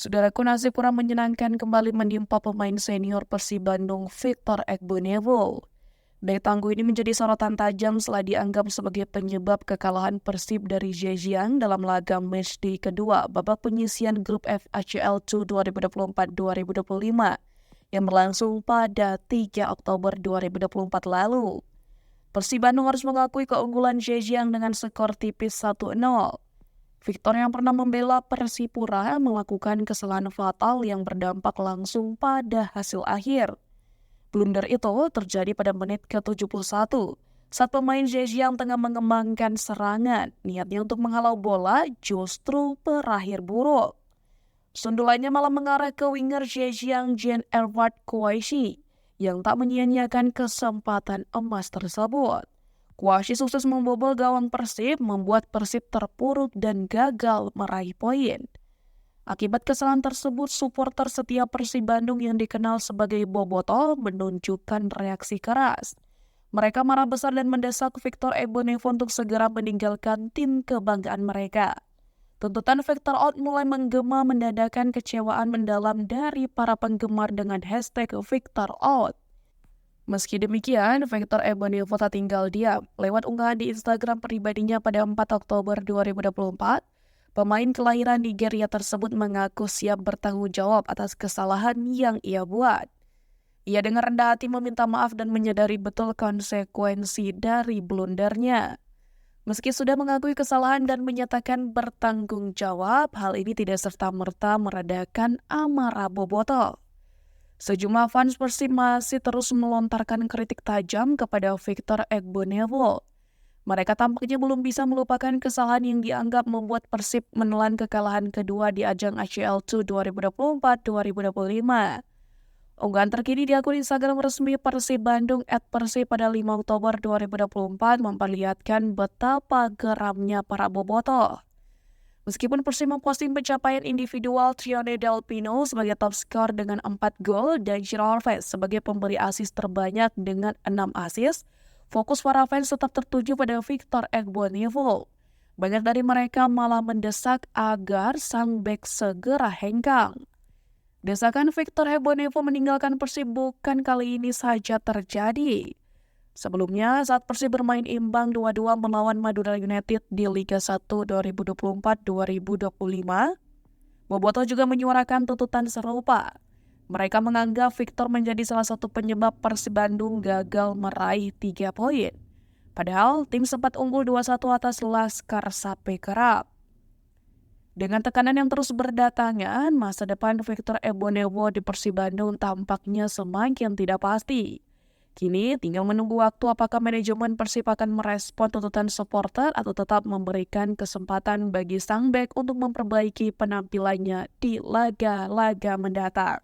Saudaraku, nasib kurang menyenangkan kembali menimpa pemain senior Persib Bandung Victor Egbonevo. Bek tangguh ini menjadi sorotan tajam setelah dianggap sebagai penyebab kekalahan Persib dari Zhejiang dalam laga matchday kedua babak penyisian grup F ACL 2024-2025 yang berlangsung pada 3 Oktober 2024 lalu. Persib Bandung harus mengakui keunggulan Zhejiang dengan skor tipis 1-0. Victor yang pernah membela Persipura melakukan kesalahan fatal yang berdampak langsung pada hasil akhir. Blunder itu terjadi pada menit ke-71 saat pemain Zhejiang tengah mengembangkan serangan. Niatnya untuk menghalau bola justru berakhir buruk. Sundulannya malah mengarah ke winger Zhejiang Jean-Edouard Kouachi yang tak menyia-nyiakan kesempatan emas tersebut. Kouachi sukses membobol gawang Persib, membuat Persib terpuruk dan gagal meraih poin. Akibat kesalahan tersebut, supporter setia Persib Bandung yang dikenal sebagai Bobotoh menunjukkan reaksi keras. Mereka marah besar dan mendesak Victor Egbonevo untuk segera meninggalkan tim kebanggaan mereka. Tuntutan Victor out mulai menggema, menandakan kecewaan mendalam dari para penggemar dengan hashtag Victor out. Meski demikian, Victor Egbonevo tak tinggal diam. Lewat unggahan di Instagram pribadinya pada 4 Oktober 2024, pemain kelahiran Nigeria tersebut mengaku siap bertanggung jawab atas kesalahan yang ia buat. Ia dengan rendah hati meminta maaf dan menyadari betul konsekuensi dari blundernya. Meski sudah mengakui kesalahan dan menyatakan bertanggung jawab, hal ini tidak serta-merta meredakan amarah Bobotoh. Sejumlah fans Persib masih terus melontarkan kritik tajam kepada Victor Egbonevo. Mereka tampaknya belum bisa melupakan kesalahan yang dianggap membuat Persib menelan kekalahan kedua di ajang ACL 2024-2025. Unggahan terkini di akun Instagram resmi Persib Bandung @persib pada 5 Oktober 2024 memperlihatkan betapa geramnya para bobotoh. Meskipun Persib memposting pencapaian individual Trione Del Pino sebagai top skor dengan 4 gol dan Ciro Alves sebagai pemberi assist terbanyak dengan 6 assist, fokus para fans tetap tertuju pada Victor Egbonevo. Banyak dari mereka malah mendesak agar sang bek segera hengkang. Desakan Victor Egbonevo meninggalkan Persib bukan kali ini saja terjadi. Sebelumnya, saat Persib bermain imbang 2-2 melawan Madura United di Liga 1 2024-2025, Bobotoh juga menyuarakan tuntutan serupa. Mereka menganggap Victor menjadi salah satu penyebab Persib Bandung gagal meraih 3 poin. Padahal tim sempat unggul 2-1 atas Laskar Sape Kerap. Dengan tekanan yang terus berdatangan, masa depan Victor Egbonevo di Persib Bandung tampaknya semakin tidak pasti. Kini tinggal menunggu waktu apakah manajemen Persib akan merespon tuntutan supporter atau tetap memberikan kesempatan bagi sang bek untuk memperbaiki penampilannya di laga-laga mendatang.